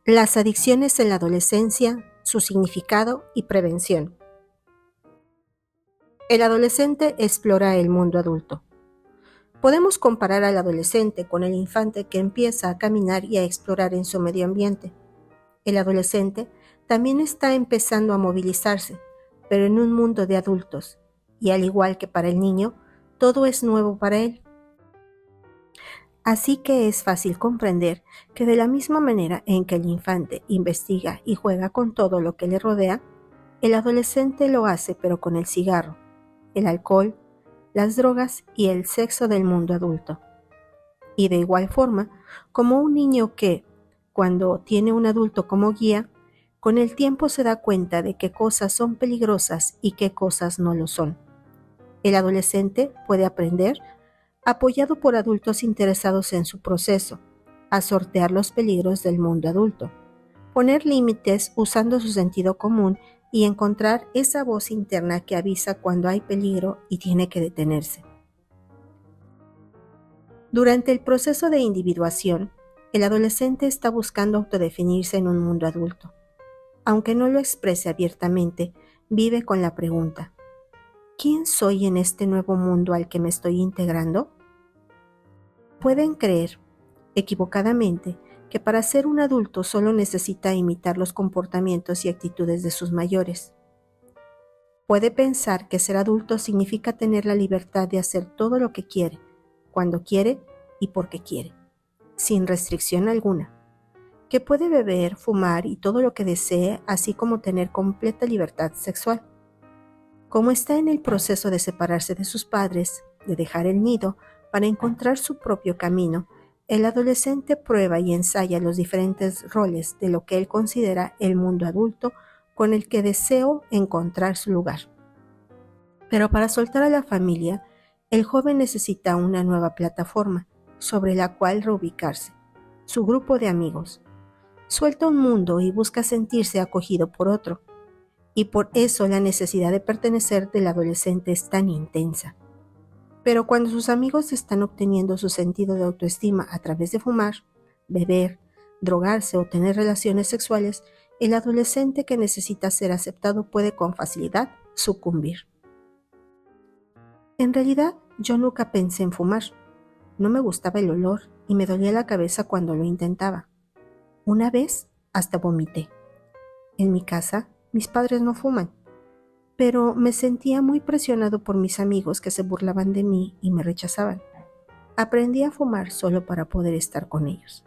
Las adicciones en la adolescencia, su significado y prevención. El adolescente explora el mundo adulto. Podemos comparar al adolescente con el infante que empieza a caminar y a explorar en su medio ambiente. El adolescente también está empezando a movilizarse, pero en un mundo de adultos, y al igual que para el niño, todo es nuevo para él. Así que es fácil comprender que de la misma manera en que el infante investiga y juega con todo lo que le rodea, el adolescente lo hace pero con el cigarro, el alcohol, las drogas y el sexo del mundo adulto. Y de igual forma, como un niño que, cuando tiene un adulto como guía, con el tiempo se da cuenta de qué cosas son peligrosas y qué cosas no lo son. El adolescente puede aprender, apoyado por adultos interesados en su proceso, a sortear los peligros del mundo adulto, poner límites usando su sentido común y encontrar esa voz interna que avisa cuando hay peligro y tiene que detenerse. Durante el proceso de individuación, el adolescente está buscando autodefinirse en un mundo adulto. Aunque no lo exprese abiertamente, vive con la pregunta: ¿quién soy en este nuevo mundo al que me estoy integrando? Pueden creer, equivocadamente, que para ser un adulto solo necesita imitar los comportamientos y actitudes de sus mayores. Puede pensar que ser adulto significa tener la libertad de hacer todo lo que quiere, cuando quiere y porque quiere, sin restricción alguna, que puede beber, fumar y todo lo que desee, así como tener completa libertad sexual. Como está en el proceso de separarse de sus padres, de dejar el nido para encontrar su propio camino, el adolescente prueba y ensaya los diferentes roles de lo que él considera el mundo adulto con el que deseo encontrar su lugar. Pero para soltar a la familia, el joven necesita una nueva plataforma sobre la cual reubicarse, su grupo de amigos. Suelta un mundo y busca sentirse acogido por otro. Y por eso la necesidad de pertenecer del adolescente es tan intensa. Pero cuando sus amigos están obteniendo su sentido de autoestima a través de fumar, beber, drogarse o tener relaciones sexuales, el adolescente que necesita ser aceptado puede con facilidad sucumbir. En realidad, yo nunca pensé en fumar. No me gustaba el olor y me dolía la cabeza cuando lo intentaba. Una vez hasta vomité. En mi casa, mis padres no fuman, pero me sentía muy presionado por mis amigos que se burlaban de mí y me rechazaban. Aprendí a fumar solo para poder estar con ellos.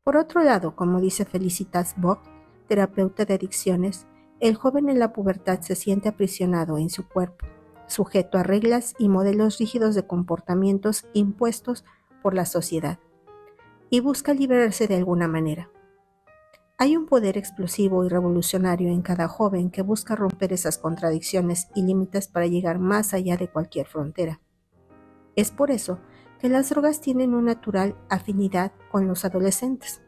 Por otro lado, como dice Felicitas Bock, terapeuta de adicciones, el joven en la pubertad se siente aprisionado en su cuerpo, sujeto a reglas y modelos rígidos de comportamientos impuestos por la sociedad, y busca liberarse de alguna manera. Hay un poder explosivo y revolucionario en cada joven que busca romper esas contradicciones y límites para llegar más allá de cualquier frontera. Es por eso que las drogas tienen una natural afinidad con los adolescentes.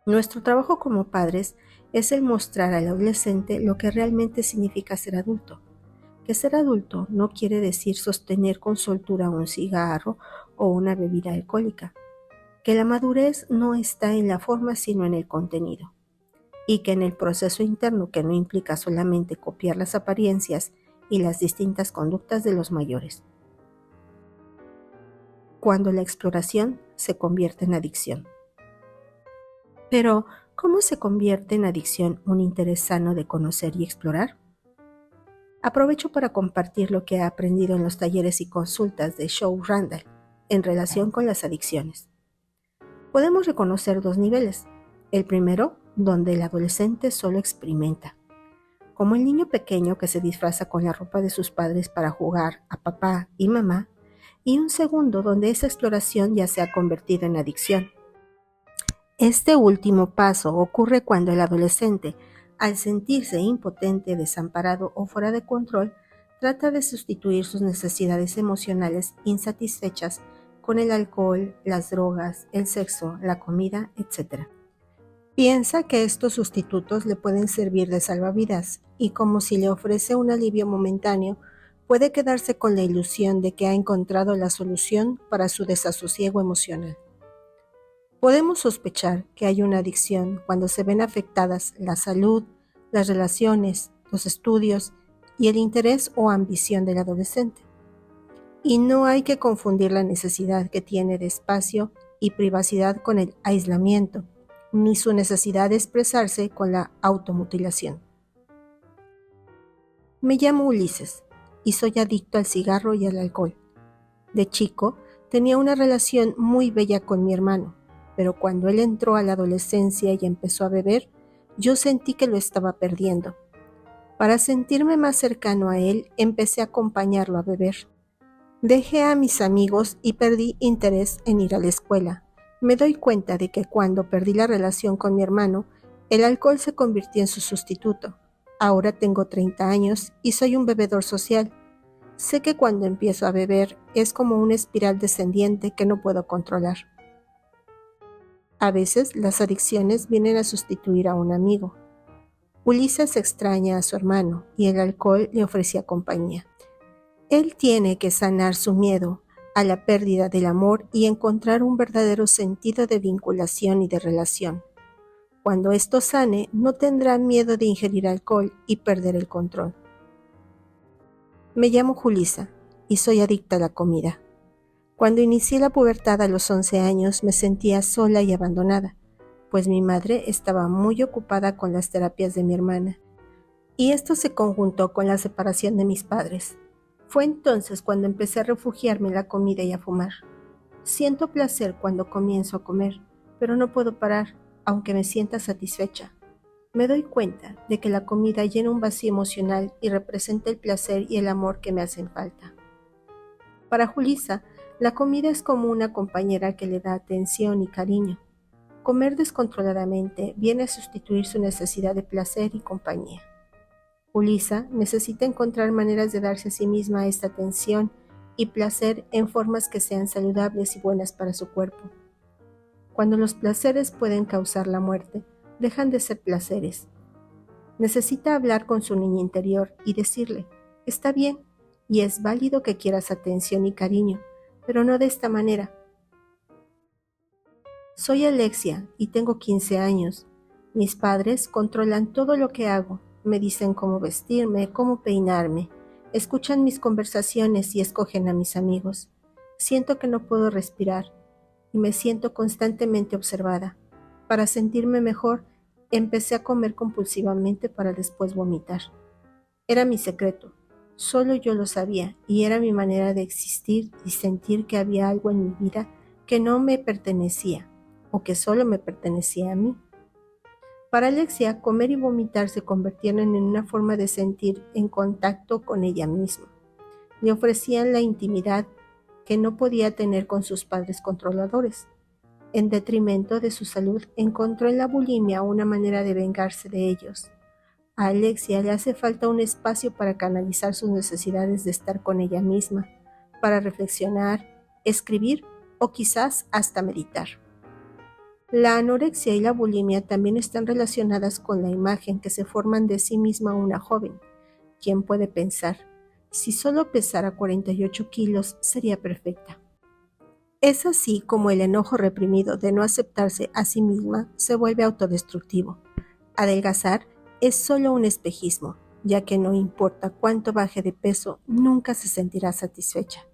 Nuestro trabajo como padres es el mostrar al adolescente lo que realmente significa ser adulto. Que ser adulto no quiere decir sostener con soltura un cigarro o una bebida alcohólica. Que la madurez no está en la forma sino en el contenido, y que en el proceso interno, que no implica solamente copiar las apariencias y las distintas conductas de los mayores. Cuando la exploración se convierte en adicción. Pero, ¿cómo se convierte en adicción un interés sano de conocer y explorar? Aprovecho para compartir lo que he aprendido en los talleres y consultas de Shaw Randall en relación con las adicciones. Podemos reconocer dos niveles. El primero, donde el adolescente solo experimenta, como el niño pequeño que se disfraza con la ropa de sus padres para jugar a papá y mamá, y un segundo donde esa exploración ya se ha convertido en adicción. Este último paso ocurre cuando el adolescente, al sentirse impotente, desamparado o fuera de control, trata de sustituir sus necesidades emocionales insatisfechas con el alcohol, las drogas, el sexo, la comida, etc. Piensa que estos sustitutos le pueden servir de salvavidas y, como si le ofrece un alivio momentáneo, puede quedarse con la ilusión de que ha encontrado la solución para su desasosiego emocional. Podemos sospechar que hay una adicción cuando se ven afectadas la salud, las relaciones, los estudios y el interés o ambición del adolescente. Y no hay que confundir la necesidad que tiene de espacio y privacidad con el aislamiento, ni su necesidad de expresarse con la automutilación. Me llamo Ulises y soy adicto al cigarro y al alcohol. De chico, tenía una relación muy bella con mi hermano, pero cuando él entró a la adolescencia y empezó a beber, yo sentí que lo estaba perdiendo. Para sentirme más cercano a él, empecé a acompañarlo a beber. Dejé a mis amigos y perdí interés en ir a la escuela. Me doy cuenta de que cuando perdí la relación con mi hermano, el alcohol se convirtió en su sustituto. Ahora tengo 30 años y soy un bebedor social. Sé que cuando empiezo a beber es como una espiral descendiente que no puedo controlar. A veces las adicciones vienen a sustituir a un amigo. Ulises extraña a su hermano y el alcohol le ofrecía compañía. Él tiene que sanar su miedo a la pérdida del amor y encontrar un verdadero sentido de vinculación y de relación. Cuando esto sane, no tendrá miedo de ingerir alcohol y perder el control. Me llamo Julisa y soy adicta a la comida. Cuando inicié la pubertad a los 11 años me sentía sola y abandonada, pues mi madre estaba muy ocupada con las terapias de mi hermana, y esto se conjuntó con la separación de mis padres. Fue entonces cuando empecé a refugiarme en la comida y a fumar. Siento placer cuando comienzo a comer, pero no puedo parar, aunque me sienta satisfecha. Me doy cuenta de que la comida llena un vacío emocional y representa el placer y el amor que me hacen falta. Para Julisa, la comida es como una compañera que le da atención y cariño. Comer descontroladamente viene a sustituir su necesidad de placer y compañía. Julisa necesita encontrar maneras de darse a sí misma esta atención y placer en formas que sean saludables y buenas para su cuerpo. Cuando los placeres pueden causar la muerte, dejan de ser placeres. Necesita hablar con su niña interior y decirle, está bien y es válido que quieras atención y cariño, pero no de esta manera. Soy Alexia y tengo 15 años. Mis padres controlan todo lo que hago. Me dicen cómo vestirme, cómo peinarme. Escuchan mis conversaciones y escogen a mis amigos. Siento que no puedo respirar y me siento constantemente observada. Para sentirme mejor, empecé a comer compulsivamente para después vomitar. Era mi secreto. Solo yo lo sabía y era mi manera de existir y sentir que había algo en mi vida que no me pertenecía o que solo me pertenecía a mí. Para Alexia, comer y vomitar se convirtieron en una forma de sentir en contacto con ella misma. Le ofrecían la intimidad que no podía tener con sus padres controladores. En detrimento de su salud, encontró en la bulimia una manera de vengarse de ellos. A Alexia le hace falta un espacio para canalizar sus necesidades de estar con ella misma, para reflexionar, escribir o quizás hasta meditar. La anorexia y la bulimia también están relacionadas con la imagen que se forman de sí misma una joven. ¿Quién puede pensar? Si solo pesara 48 kilos sería perfecta. Es así como el enojo reprimido de no aceptarse a sí misma se vuelve autodestructivo. Adelgazar es solo un espejismo, ya que no importa cuánto baje de peso, nunca se sentirá satisfecha.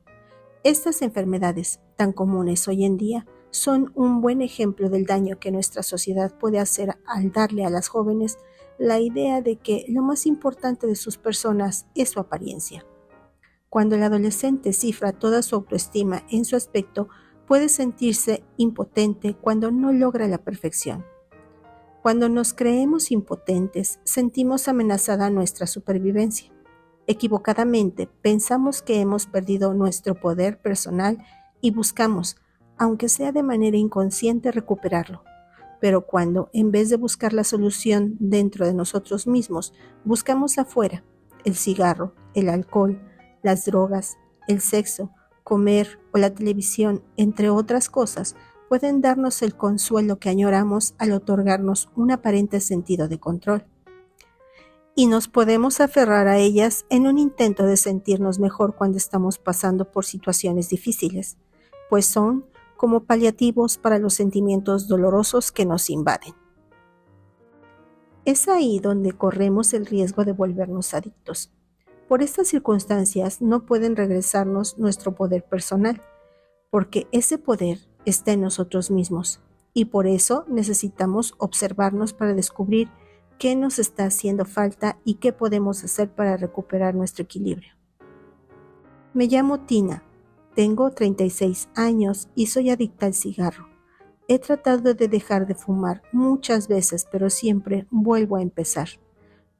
Estas enfermedades, tan comunes hoy en día, son un buen ejemplo del daño que nuestra sociedad puede hacer al darle a las jóvenes la idea de que lo más importante de sus personas es su apariencia. Cuando el adolescente cifra toda su autoestima en su aspecto, puede sentirse impotente cuando no logra la perfección. Cuando nos creemos impotentes, sentimos amenazada nuestra supervivencia. Equivocadamente, pensamos que hemos perdido nuestro poder personal y buscamos, aunque sea de manera inconsciente, recuperarlo. Pero cuando, en vez de buscar la solución dentro de nosotros mismos, buscamos afuera, el cigarro, el alcohol, las drogas, el sexo, comer o la televisión, entre otras cosas, pueden darnos el consuelo que añoramos al otorgarnos un aparente sentido de control. Y nos podemos aferrar a ellas en un intento de sentirnos mejor cuando estamos pasando por situaciones difíciles, pues son como paliativos para los sentimientos dolorosos que nos invaden. Es ahí donde corremos el riesgo de volvernos adictos. Por estas circunstancias no pueden regresarnos nuestro poder personal, porque ese poder está en nosotros mismos, y por eso necesitamos observarnos para descubrir qué nos está haciendo falta y qué podemos hacer para recuperar nuestro equilibrio. Me llamo Tina, tengo 36 años y soy adicta al cigarro. He tratado de dejar de fumar muchas veces, pero siempre vuelvo a empezar.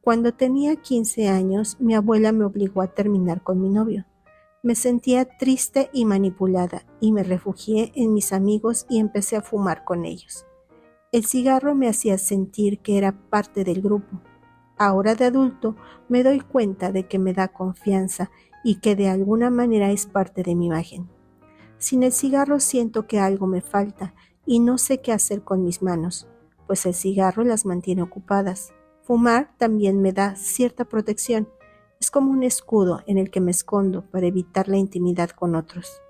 Cuando tenía 15 años, mi abuela me obligó a terminar con mi novio. Me sentía triste y manipulada y me refugié en mis amigos y empecé a fumar con ellos. El cigarro me hacía sentir que era parte del grupo. Ahora de adulto me doy cuenta de que me da confianza y que de alguna manera es parte de mi imagen. Sin el cigarro siento que algo me falta y no sé qué hacer con mis manos, pues el cigarro las mantiene ocupadas. Fumar también me da cierta protección. Es como un escudo en el que me escondo para evitar la intimidad con otros.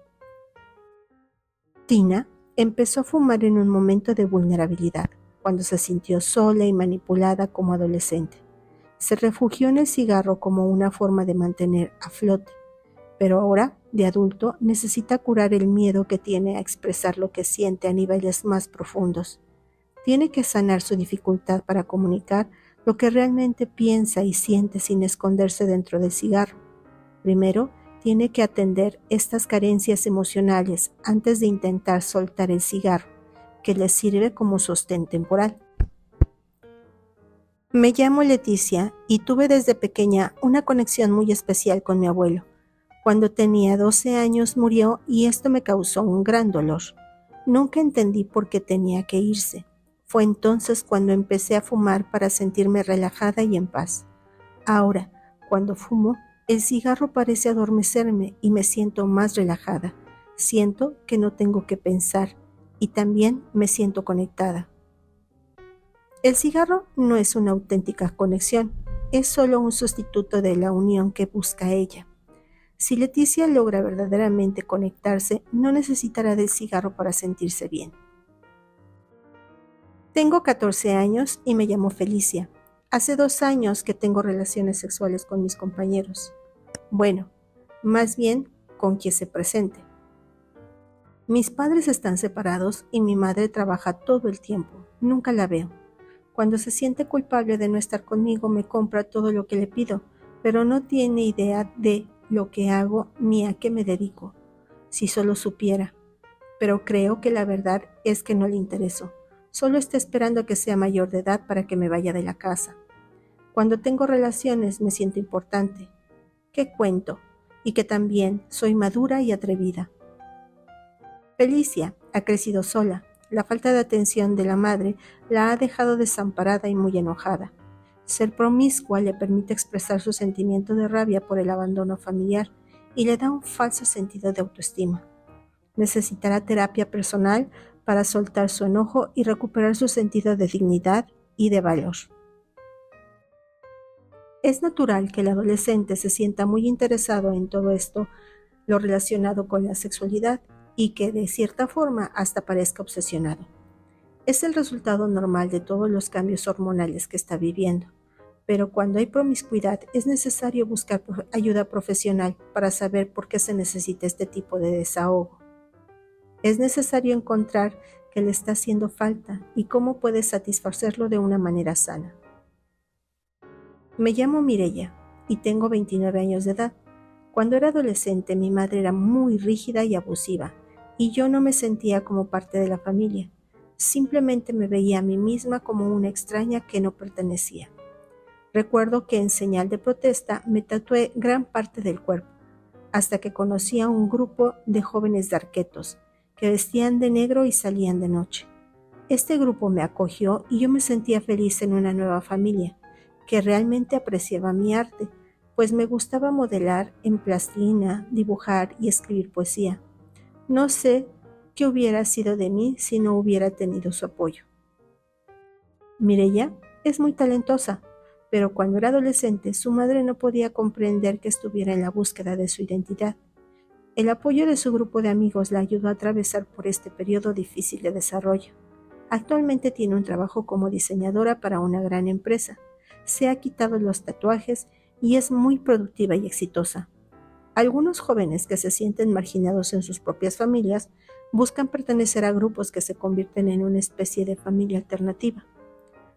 Tina empezó a fumar en un momento de vulnerabilidad, cuando se sintió sola y manipulada como adolescente. Se refugió en el cigarro como una forma de mantener a flote, pero ahora, de adulto, necesita curar el miedo que tiene a expresar lo que siente a niveles más profundos. Tiene que sanar su dificultad para comunicar lo que realmente piensa y siente sin esconderse dentro del cigarro. Primero, tiene que atender estas carencias emocionales antes de intentar soltar el cigarro, que le sirve como sostén temporal. Me llamo Leticia y tuve desde pequeña una conexión muy especial con mi abuelo. Cuando tenía 12 años murió y esto me causó un gran dolor. Nunca entendí por qué tenía que irse. Fue entonces cuando empecé a fumar para sentirme relajada y en paz. Ahora, cuando fumo, el cigarro parece adormecerme y me siento más relajada. Siento que no tengo que pensar y también me siento conectada. El cigarro no es una auténtica conexión, es solo un sustituto de la unión que busca ella. Si Leticia logra verdaderamente conectarse, no necesitará del cigarro para sentirse bien. Tengo 14 años y me llamo Felicia. Hace 2 años que tengo relaciones sexuales con mis compañeros. Bueno, más bien con quien se presente. Mis padres están separados y mi madre trabaja todo el tiempo. Nunca la veo. Cuando se siente culpable de no estar conmigo, me compra todo lo que le pido, pero no tiene idea de lo que hago ni a qué me dedico. Si solo supiera. Pero creo que la verdad es que no le intereso. Solo está esperando a que sea mayor de edad para que me vaya de la casa. Cuando tengo relaciones me siento importante. ¿Qué cuento? Y que también soy madura y atrevida. Felicia ha crecido sola. La falta de atención de la madre la ha dejado desamparada y muy enojada. Ser promiscua le permite expresar su sentimiento de rabia por el abandono familiar y le da un falso sentido de autoestima. Necesitará terapia personal para soltar su enojo y recuperar su sentido de dignidad y de valor. Es natural que el adolescente se sienta muy interesado en todo esto, lo relacionado con la sexualidad, y que de cierta forma hasta parezca obsesionado. Es el resultado normal de todos los cambios hormonales que está viviendo, pero cuando hay promiscuidad es necesario buscar ayuda profesional para saber por qué se necesita este tipo de desahogo. Es necesario encontrar qué le está haciendo falta y cómo puede satisfacerlo de una manera sana. Me llamo Mireya y tengo 29 años de edad. Cuando era adolescente, mi madre era muy rígida y abusiva, y yo no me sentía como parte de la familia. Simplemente me veía a mí misma como una extraña que no pertenecía. Recuerdo que en señal de protesta me tatué gran parte del cuerpo, hasta que conocí a un grupo de jóvenes darquetos que vestían de negro y salían de noche. Este grupo me acogió y yo me sentía feliz en una nueva familia, que realmente apreciaba mi arte, pues me gustaba modelar en plastilina, dibujar y escribir poesía. No sé qué hubiera sido de mí si no hubiera tenido su apoyo. Mireya es muy talentosa, pero cuando era adolescente su madre no podía comprender que estuviera en la búsqueda de su identidad. El apoyo de su grupo de amigos la ayudó a atravesar por este periodo difícil de desarrollo. Actualmente tiene un trabajo como diseñadora para una gran empresa. Se ha quitado los tatuajes y es muy productiva y exitosa. Algunos jóvenes que se sienten marginados en sus propias familias buscan pertenecer a grupos que se convierten en una especie de familia alternativa.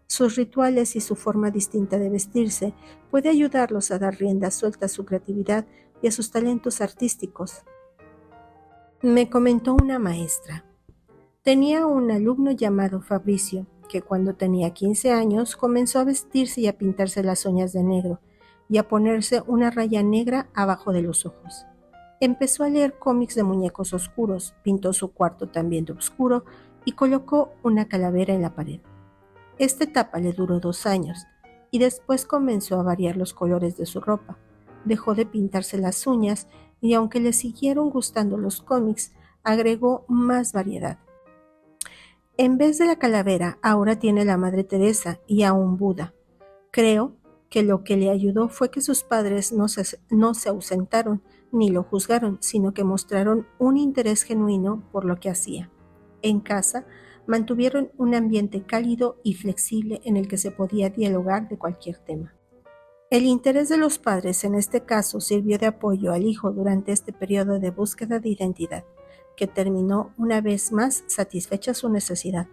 Sus rituales y su forma distinta de vestirse puede ayudarlos a dar rienda suelta a su creatividad y a sus talentos artísticos. Me comentó una maestra. Tenía un alumno llamado Fabricio, que cuando tenía 15 años comenzó a vestirse y a pintarse las uñas de negro y a ponerse una raya negra abajo de los ojos. Empezó a leer cómics de muñecos oscuros, pintó su cuarto también de oscuro y colocó una calavera en la pared. Esta etapa le duró 2 años y después comenzó a variar los colores de su ropa. Dejó de pintarse las uñas y aunque le siguieron gustando los cómics, agregó más variedad. En vez de la calavera, ahora tiene la Madre Teresa y a un Buda. Creo que lo que le ayudó fue que sus padres no se ausentaron ni lo juzgaron, sino que mostraron un interés genuino por lo que hacía. En casa, mantuvieron un ambiente cálido y flexible en el que se podía dialogar de cualquier tema. El interés de los padres en este caso sirvió de apoyo al hijo durante este periodo de búsqueda de identidad, que terminó una vez más satisfecha su necesidad.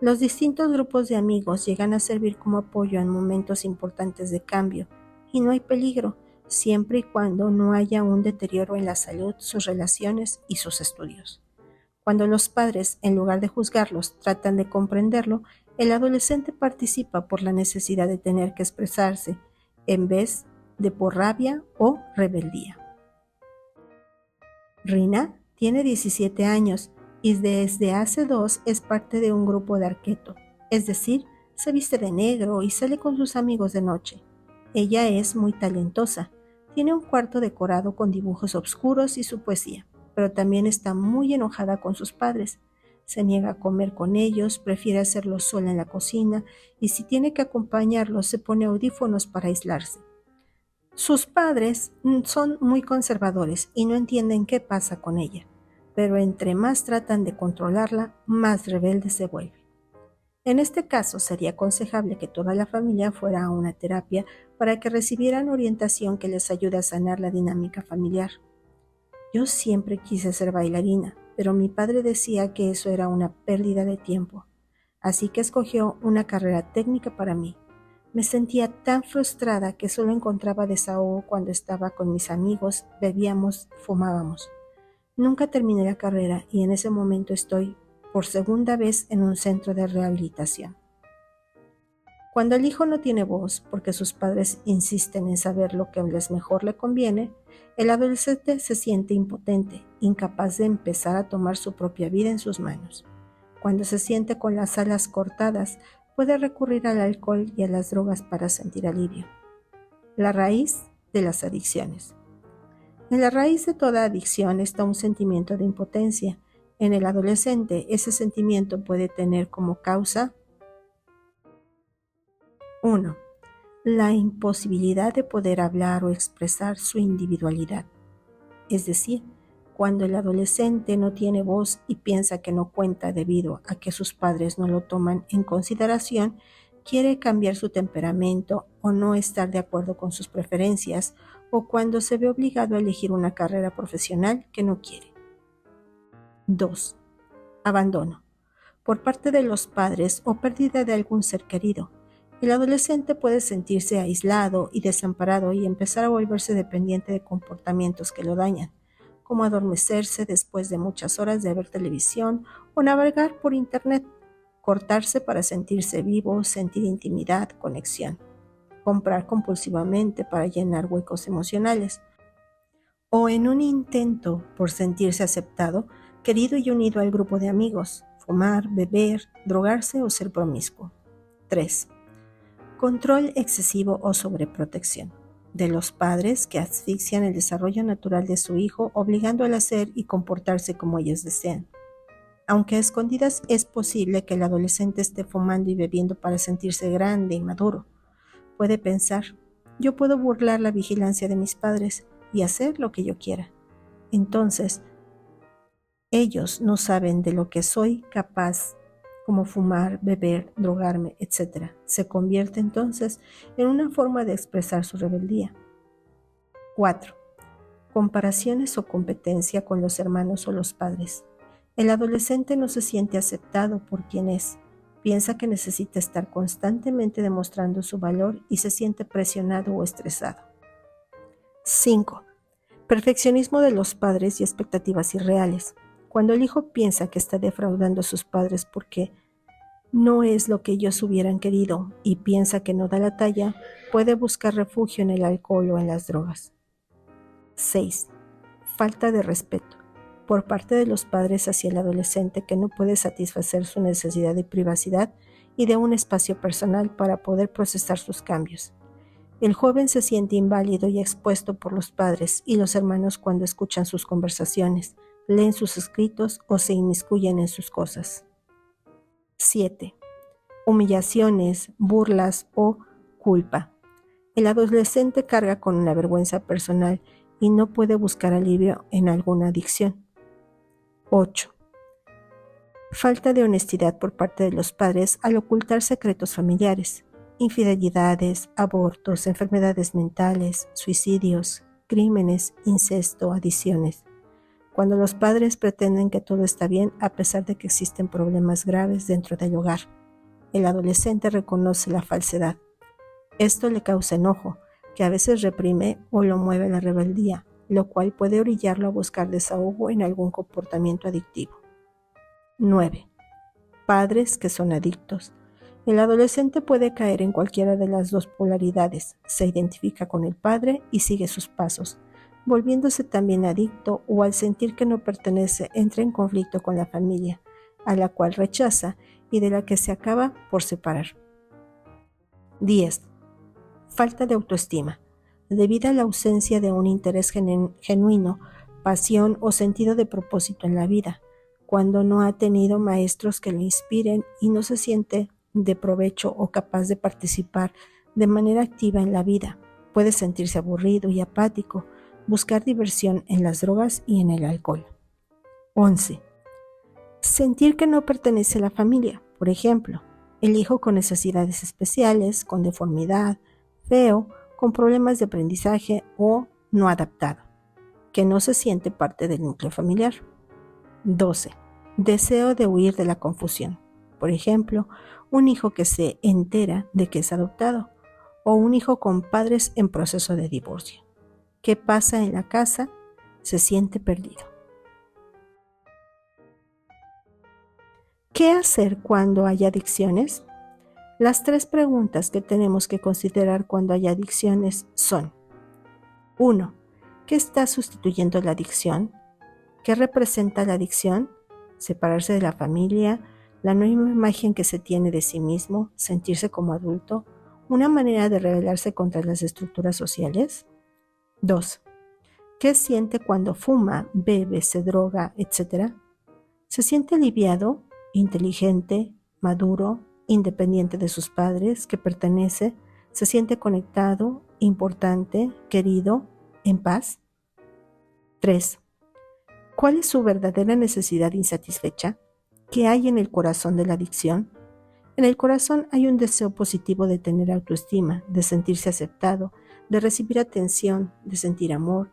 Los distintos grupos de amigos llegan a servir como apoyo en momentos importantes de cambio, y no hay peligro, siempre y cuando no haya un deterioro en la salud, sus relaciones y sus estudios. Cuando los padres, en lugar de juzgarlos, tratan de comprenderlo, el adolescente participa por la necesidad de tener que expresarse, en vez de por rabia o rebeldía. Rina tiene 17 años y desde hace 2 es parte de un grupo de arqueto, es decir, se viste de negro y sale con sus amigos de noche. Ella es muy talentosa, tiene un cuarto decorado con dibujos oscuros y su poesía, pero también está muy enojada con sus padres. Se niega a comer con ellos, prefiere hacerlo sola en la cocina y si tiene que acompañarlos se pone audífonos para aislarse. Sus padres son muy conservadores y no entienden qué pasa con ella, pero entre más tratan de controlarla, más rebelde se vuelve. En este caso, sería aconsejable que toda la familia fuera a una terapia para que recibieran orientación que les ayude a sanar la dinámica familiar. Yo siempre quise ser bailarina, pero mi padre decía que eso era una pérdida de tiempo, así que escogió una carrera técnica para mí. Me sentía tan frustrada que solo encontraba desahogo cuando estaba con mis amigos, bebíamos, fumábamos. Nunca terminé la carrera y en ese momento estoy por segunda vez en un centro de rehabilitación. Cuando el hijo no tiene voz porque sus padres insisten en saber lo que les mejor le conviene, el adolescente se siente impotente, incapaz de empezar a tomar su propia vida en sus manos. Cuando se siente con las alas cortadas, puede recurrir al alcohol y a las drogas para sentir alivio. La raíz de las adicciones. En la raíz de toda adicción está un sentimiento de impotencia. En el adolescente, ese sentimiento puede tener como causa 1. La imposibilidad de poder hablar o expresar su individualidad. Es decir, cuando el adolescente no tiene voz y piensa que no cuenta debido a que sus padres no lo toman en consideración, quiere cambiar su temperamento o no estar de acuerdo con sus preferencias, o cuando se ve obligado a elegir una carrera profesional que no quiere. 2. Abandono. Por parte de los padres o pérdida de algún ser querido. El adolescente puede sentirse aislado y desamparado y empezar a volverse dependiente de comportamientos que lo dañan, como adormecerse después de muchas horas de ver televisión o navegar por internet, cortarse para sentirse vivo, sentir intimidad, conexión, comprar compulsivamente para llenar huecos emocionales, o en un intento por sentirse aceptado, querido y unido al grupo de amigos, fumar, beber, drogarse o ser promiscuo. 3. Control excesivo o sobreprotección de los padres que asfixian el desarrollo natural de su hijo, obligándolo a hacer y comportarse como ellos desean. Aunque a escondidas es posible que el adolescente esté fumando y bebiendo para sentirse grande y maduro. Puede pensar, yo puedo burlar la vigilancia de mis padres y hacer lo que yo quiera. Entonces, ellos no saben de lo que soy capaz, como fumar, beber, drogarme, etc. Se convierte entonces en una forma de expresar su rebeldía. 4. Comparaciones o competencia con los hermanos o los padres. El adolescente no se siente aceptado por quien es. Piensa que necesita estar constantemente demostrando su valor y se siente presionado o estresado. 5. Perfeccionismo de los padres y expectativas irreales. Cuando el hijo piensa que está defraudando a sus padres porque no es lo que ellos hubieran querido y piensa que no da la talla, puede buscar refugio en el alcohol o en las drogas. 6. Falta de respeto por parte de los padres hacia el adolescente que no puede satisfacer su necesidad de privacidad y de un espacio personal para poder procesar sus cambios. El joven se siente inválido y expuesto por los padres y los hermanos cuando escuchan sus conversaciones, leen sus escritos o se inmiscuyen en sus cosas. 7. Humillaciones, burlas o culpa. El adolescente carga con una vergüenza personal y no puede buscar alivio en alguna adicción. 8. Falta de honestidad por parte de los padres al ocultar secretos familiares, infidelidades, abortos, enfermedades mentales, suicidios, crímenes, incesto, adicciones. Cuando los padres pretenden que todo está bien a pesar de que existen problemas graves dentro del hogar, el adolescente reconoce la falsedad. Esto le causa enojo, que a veces reprime o lo mueve a la rebeldía, lo cual puede orillarlo a buscar desahogo en algún comportamiento adictivo. 9. Padres que son adictos. El adolescente puede caer en cualquiera de las dos polaridades, se identifica con el padre y sigue sus pasos, volviéndose también adicto o al sentir que no pertenece entra en conflicto con la familia, a la cual rechaza y de la que se acaba por separar. 10. Falta de autoestima. Debido a la ausencia de un interés genuino, pasión o sentido de propósito en la vida, cuando no ha tenido maestros que lo inspiren y no se siente de provecho o capaz de participar de manera activa en la vida, puede sentirse aburrido y apático, buscar diversión en las drogas y en el alcohol. 11. Sentir que no pertenece a la familia, por ejemplo, el hijo con necesidades especiales, con deformidad, feo, con problemas de aprendizaje o no adaptado, que no se siente parte del núcleo familiar. 12. Deseo de huir de la confusión. Por ejemplo, un hijo que se entera de que es adoptado o un hijo con padres en proceso de divorcio. ¿Qué pasa en la casa? Se siente perdido. ¿Qué hacer cuando hay adicciones? Las 3 preguntas que tenemos que considerar cuando hay adicciones son: 1. ¿Qué está sustituyendo la adicción? ¿Qué representa la adicción? Separarse de la familia, la nueva imagen que se tiene de sí mismo, sentirse como adulto, una manera de rebelarse contra las estructuras sociales. 2. ¿Qué siente cuando fuma, bebe, se droga, etc.? ¿Se siente aliviado, inteligente, maduro, independiente de sus padres, que pertenece, se siente conectado, importante, querido, en paz? 3. ¿Cuál es su verdadera necesidad insatisfecha? ¿Qué hay en el corazón de la adicción? En el corazón hay un deseo positivo de tener autoestima, de sentirse aceptado, de recibir atención, de sentir amor,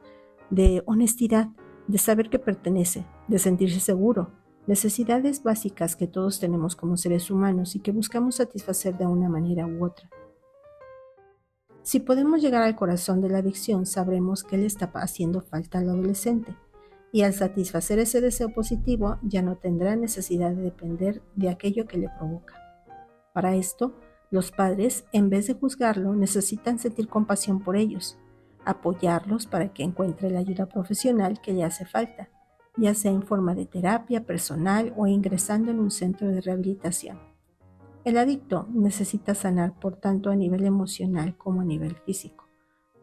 de honestidad, de saber que pertenece, de sentirse seguro. Necesidades básicas que todos tenemos como seres humanos y que buscamos satisfacer de una manera u otra. Si podemos llegar al corazón de la adicción, sabremos que le está haciendo falta al adolescente. Y al satisfacer ese deseo positivo, ya no tendrá necesidad de depender de aquello que le provoca. Para esto, los padres, en vez de juzgarlo, necesitan sentir compasión por ellos, apoyarlos para que encuentre la ayuda profesional que le hace falta, ya sea en forma de terapia personal o ingresando en un centro de rehabilitación. El adicto necesita sanar, por tanto, a nivel emocional como a nivel físico.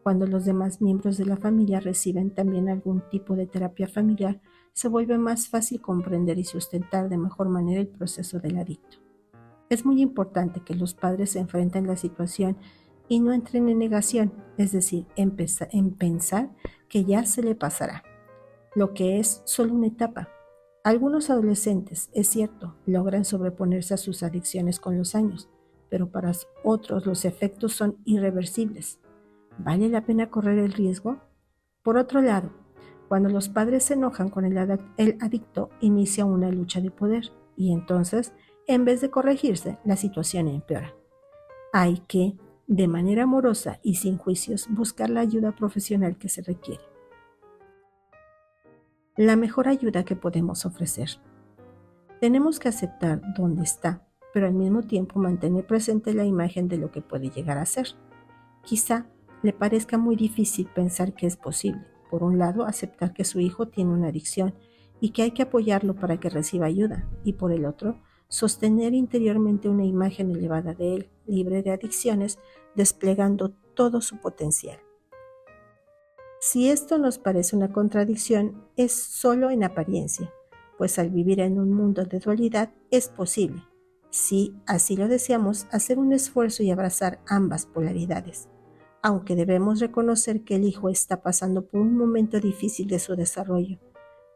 Cuando los demás miembros de la familia reciben también algún tipo de terapia familiar, se vuelve más fácil comprender y sustentar de mejor manera el proceso del adicto. Es muy importante que los padres se enfrenten la situación y no entren en negación, es decir, en pensar que ya se le pasará. lo que es solo una etapa. Algunos adolescentes, es cierto, logran sobreponerse a sus adicciones con los años, pero para otros los efectos son irreversibles. ¿Vale la pena correr el riesgo? Por otro lado, cuando los padres se enojan con el adicto, inicia una lucha de poder y entonces, en vez de corregirse, la situación empeora. Hay que, de manera amorosa y sin juicios, buscar la ayuda profesional que se requiere. La mejor ayuda que podemos ofrecer. Tenemos que aceptar dónde está, pero al mismo tiempo mantener presente la imagen de lo que puede llegar a ser. Quizá le parezca muy difícil pensar que es posible. Por un lado, aceptar que su hijo tiene una adicción y que hay que apoyarlo para que reciba ayuda, y por el otro, sostener interiormente una imagen elevada de él, libre de adicciones, desplegando todo su potencial. Si esto nos parece una contradicción, es solo en apariencia, pues al vivir en un mundo de dualidad es posible, si así lo deseamos, hacer un esfuerzo y abrazar ambas polaridades. Aunque debemos reconocer que el hijo está pasando por un momento difícil de su desarrollo,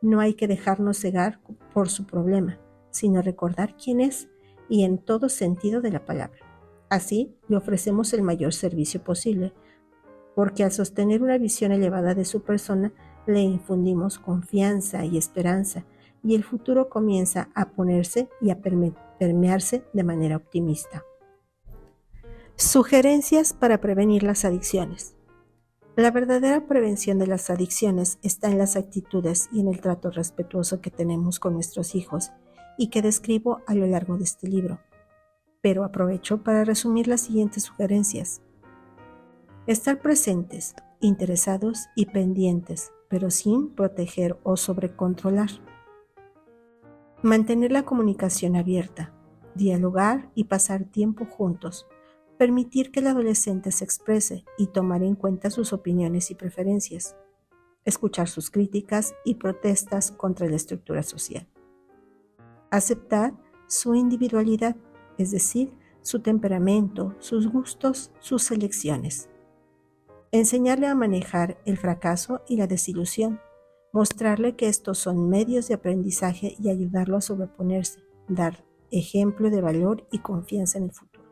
no hay que dejarnos cegar por su problema, sino recordar quién es y en todo sentido de la palabra. Así, le ofrecemos el mayor servicio posible, porque al sostener una visión elevada de su persona, le infundimos confianza y esperanza, y el futuro comienza a ponerse y a permearse de manera optimista. Sugerencias para prevenir las adicciones. La verdadera prevención de las adicciones está en las actitudes y en el trato respetuoso que tenemos con nuestros hijos y que describo a lo largo de este libro. Pero aprovecho para resumir las siguientes sugerencias. Estar presentes, interesados y pendientes, pero sin proteger o sobrecontrolar. Mantener la comunicación abierta, dialogar y pasar tiempo juntos. Permitir que el adolescente se exprese y tomar en cuenta sus opiniones y preferencias. Escuchar sus críticas y protestas contra la estructura social. Aceptar su individualidad, es decir, su temperamento, sus gustos, sus elecciones. Enseñarle a manejar el fracaso y la desilusión. Mostrarle que estos son medios de aprendizaje y ayudarlo a sobreponerse. Dar ejemplo de valor y confianza en el futuro.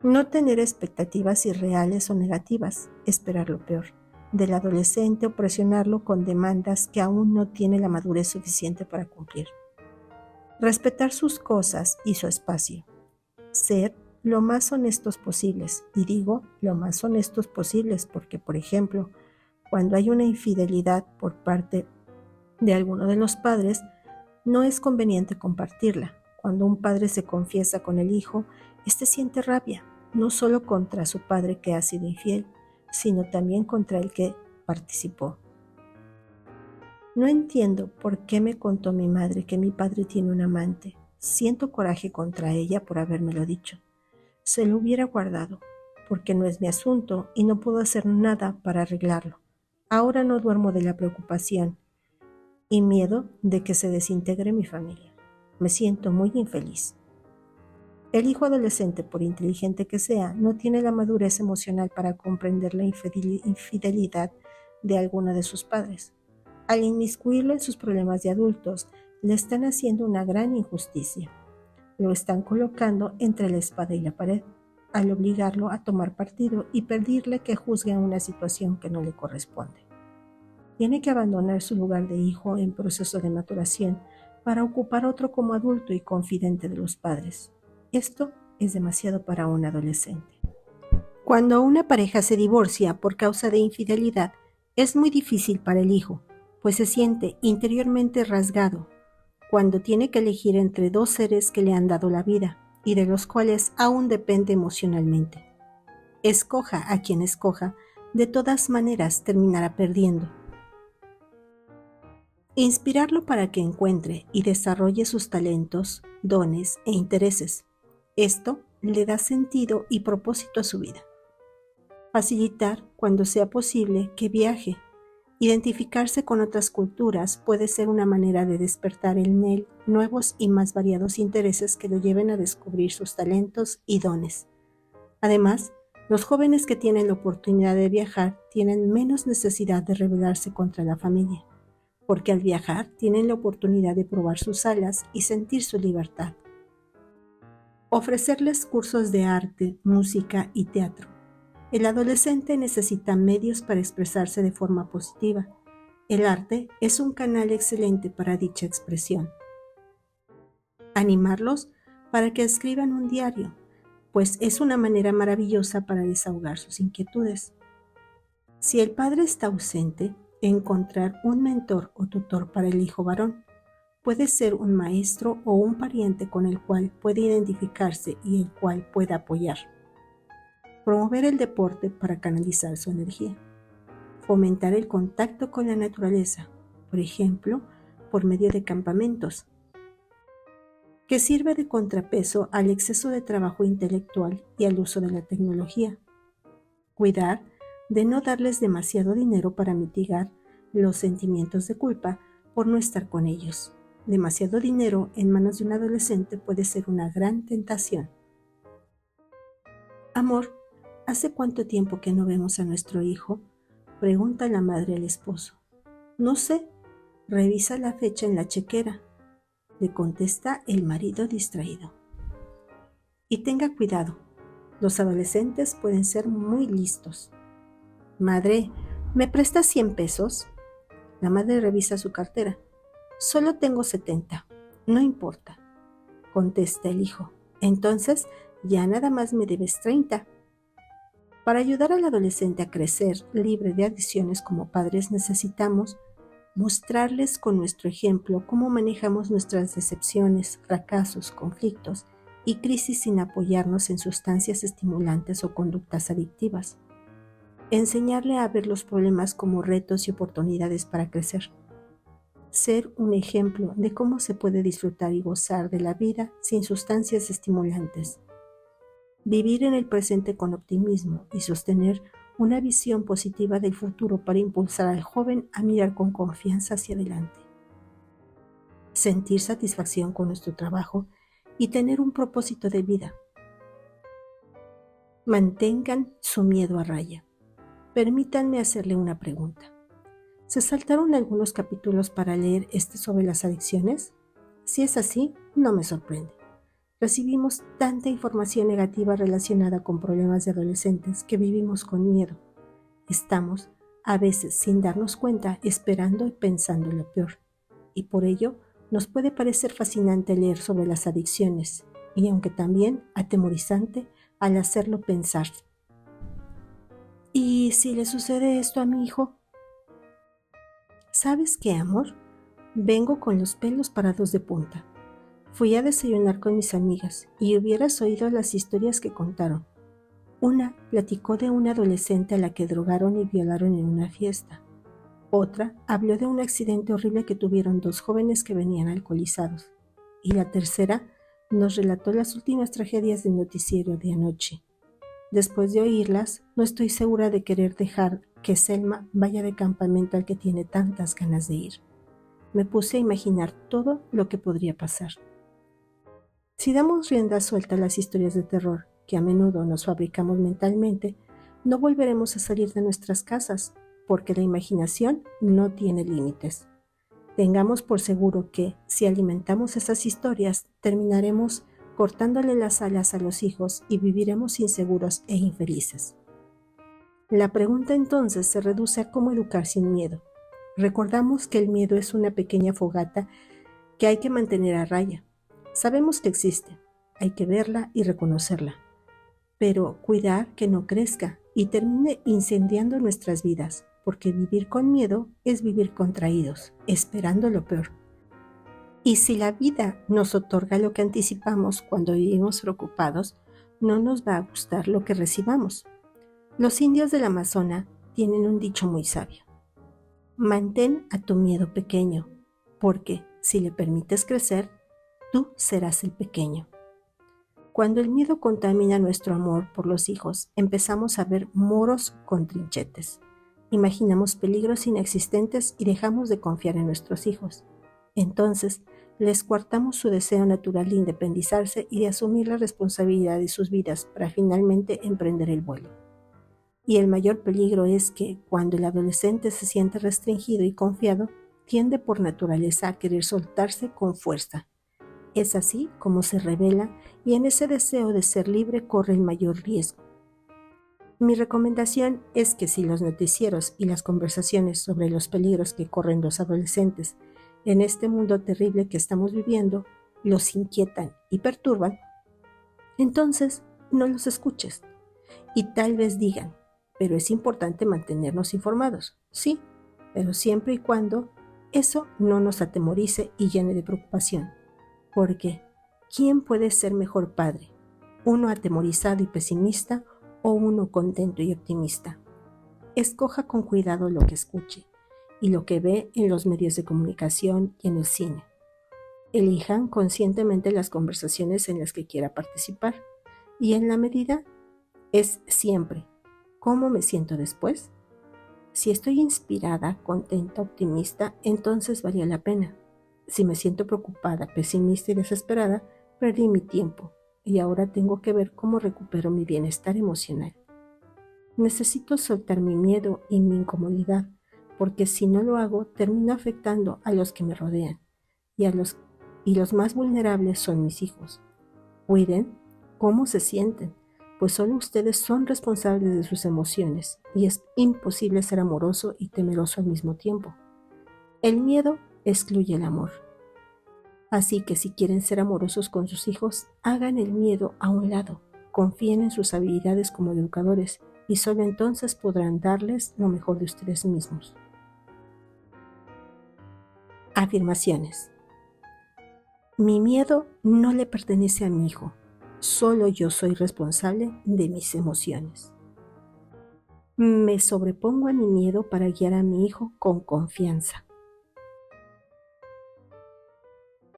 No tener expectativas irreales o negativas, esperar lo peor del adolescente o presionarlo con demandas que aún no tiene la madurez suficiente para cumplir. Respetar sus cosas y su espacio. Ser lo más honestos posibles, y digo lo más honestos posibles porque, por ejemplo, cuando hay una infidelidad por parte de alguno de los padres, no es conveniente compartirla. Cuando un padre se confiesa con el hijo, éste siente rabia, no solo contra su padre que ha sido infiel, sino también contra el que participó. No entiendo por qué me contó mi madre que mi padre tiene un amante. Siento coraje contra ella por habérmelo dicho. Se lo hubiera guardado, porque no es mi asunto y no puedo hacer nada para arreglarlo. Ahora no duermo de la preocupación y miedo de que se desintegre mi familia. Me siento muy infeliz. El hijo adolescente, por inteligente que sea, no tiene la madurez emocional para comprender la infidelidad de alguno de sus padres. Al inmiscuirlo en sus problemas de adultos, le están haciendo una gran injusticia. Lo están colocando entre la espada y la pared, al obligarlo a tomar partido y pedirle que juzgue una situación que no le corresponde. Tiene que abandonar su lugar de hijo en proceso de maturación para ocupar otro como adulto y confidente de los padres. Esto es demasiado para un adolescente. Cuando una pareja se divorcia por causa de infidelidad, es muy difícil para el hijo, pues se siente interiormente rasgado cuando tiene que elegir entre dos seres que le han dado la vida y de los cuales aún depende emocionalmente. Escoja a quien escoja, de todas maneras terminará perdiendo. Inspirarlo para que encuentre y desarrolle sus talentos, dones e intereses. Esto le da sentido y propósito a su vida. Facilitar, cuando sea posible, que viaje. Identificarse con otras culturas puede ser una manera de despertar en él nuevos y más variados intereses que lo lleven a descubrir sus talentos y dones. Además, los jóvenes que tienen la oportunidad de viajar tienen menos necesidad de rebelarse contra la familia. porque al viajar tienen la oportunidad de probar sus alas y sentir su libertad. Ofrecerles cursos de arte, música y teatro. El adolescente necesita medios para expresarse de forma positiva. El arte es un canal excelente para dicha expresión. Animarlos para que escriban un diario, pues es una manera maravillosa para desahogar sus inquietudes. Si el padre está ausente, encontrar un mentor o tutor para el hijo varón. Puede ser un maestro o un pariente con el cual puede identificarse y el cual pueda apoyar. Promover el deporte para canalizar su energía. Fomentar el contacto con la naturaleza, por ejemplo, por medio de campamentos, que sirve de contrapeso al exceso de trabajo intelectual y al uso de la tecnología. Cuidar de no darles demasiado dinero para mitigar los sentimientos de culpa por no estar con ellos. Demasiado dinero en manos de un adolescente puede ser una gran tentación. Amor, ¿hace cuánto tiempo que no vemos a nuestro hijo? Pregunta la madre al esposo. No sé, revisa la fecha en la chequera, le contesta el marido distraído. Y tenga cuidado, los adolescentes pueden ser muy listos. Madre, ¿me prestas 100 pesos? La madre revisa su cartera. Solo tengo 70. No importa, contesta el hijo. Entonces, ya nada más me debes 30. Para ayudar al adolescente a crecer libre de adicciones como padres necesitamos mostrarles con nuestro ejemplo cómo manejamos nuestras decepciones, fracasos, conflictos y crisis sin apoyarnos en sustancias estimulantes o conductas adictivas. Enseñarle a ver los problemas como retos y oportunidades para crecer. Ser un ejemplo de cómo se puede disfrutar y gozar de la vida sin sustancias estimulantes. Vivir en el presente con optimismo y sostener una visión positiva del futuro para impulsar al joven a mirar con confianza hacia adelante. Sentir satisfacción con nuestro trabajo y tener un propósito de vida. Mantengan su miedo a raya. Permítanme hacerle una pregunta. ¿Se saltaron algunos capítulos para leer sobre las adicciones? Si es así, no me sorprende. Recibimos tanta información negativa relacionada con problemas de adolescentes que vivimos con miedo. Estamos, a veces sin darnos cuenta, esperando y pensando lo peor. Y por ello, nos puede parecer fascinante leer sobre las adicciones, y aunque también atemorizante al hacerlo pensar. ¿Y si le sucede esto a mi hijo? ¿Sabes qué, amor? Vengo con los pelos parados de punta. Fui a desayunar con mis amigas y hubieras oído las historias que contaron. Una platicó de una adolescente a la que drogaron y violaron en una fiesta. Otra habló de un accidente horrible que tuvieron 2 jóvenes que venían alcoholizados. Y la tercera nos relató las últimas tragedias del noticiero de anoche. Después de oírlas, no estoy segura de querer dejar que Selma vaya de campamento al que tiene tantas ganas de ir. Me puse a imaginar todo lo que podría pasar. Si damos rienda suelta a las historias de terror que a menudo nos fabricamos mentalmente, no volveremos a salir de nuestras casas, porque la imaginación no tiene límites. Tengamos por seguro que, si alimentamos esas historias, terminaremos cortándole las alas a los hijos y viviremos inseguros e infelices. La pregunta entonces se reduce a cómo educar sin miedo. Recordamos que el miedo es una pequeña fogata que hay que mantener a raya. Sabemos que existe, hay que verla y reconocerla, pero cuidar que no crezca y termine incendiando nuestras vidas, porque vivir con miedo es vivir contraídos, esperando lo peor. Y si la vida nos otorga lo que anticipamos cuando vivimos preocupados, no nos va a gustar lo que recibamos. Los indios del Amazonas tienen un dicho muy sabio. Mantén a tu miedo pequeño, porque si le permites crecer, tú serás el pequeño. Cuando el miedo contamina nuestro amor por los hijos, empezamos a ver moros con trinchetes. Imaginamos peligros inexistentes y dejamos de confiar en nuestros hijos. Entonces, les coartamos su deseo natural de independizarse y de asumir la responsabilidad de sus vidas para finalmente emprender el vuelo. Y el mayor peligro es que, cuando el adolescente se siente restringido y confiado, tiende por naturaleza a querer soltarse con fuerza. Es así como se revela y en ese deseo de ser libre corre el mayor riesgo. Mi recomendación es que si los noticieros y las conversaciones sobre los peligros que corren los adolescentes en este mundo terrible que estamos viviendo los inquietan y perturban, entonces no los escuches y tal vez digan, pero es importante mantenernos informados, sí, pero siempre y cuando eso no nos atemorice y llene de preocupación, porque ¿quién puede ser mejor padre? ¿Uno atemorizado y pesimista o uno contento y optimista? Escoja con cuidado lo que escuche y lo que ve en los medios de comunicación y en el cine. Elijan conscientemente las conversaciones en las que quiera participar y en la medida es siempre ¿cómo me siento después? Si estoy inspirada, contenta, optimista, entonces valió la pena. Si me siento preocupada, pesimista y desesperada, perdí mi tiempo y ahora tengo que ver cómo recupero mi bienestar emocional. Necesito soltar mi miedo y mi incomodidad, porque si no lo hago, termino afectando a los que me rodean y los más vulnerables son mis hijos. Cuiden cómo se sienten, pues solo ustedes son responsables de sus emociones y es imposible ser amoroso y temeroso al mismo tiempo. El miedo excluye el amor. Así que si quieren ser amorosos con sus hijos, hagan el miedo a un lado, confíen en sus habilidades como educadores y solo entonces podrán darles lo mejor de ustedes mismos. Afirmaciones. Mi miedo no le pertenece a mi hijo, solo yo soy responsable de mis emociones. Me sobrepongo a mi miedo para guiar a mi hijo con confianza.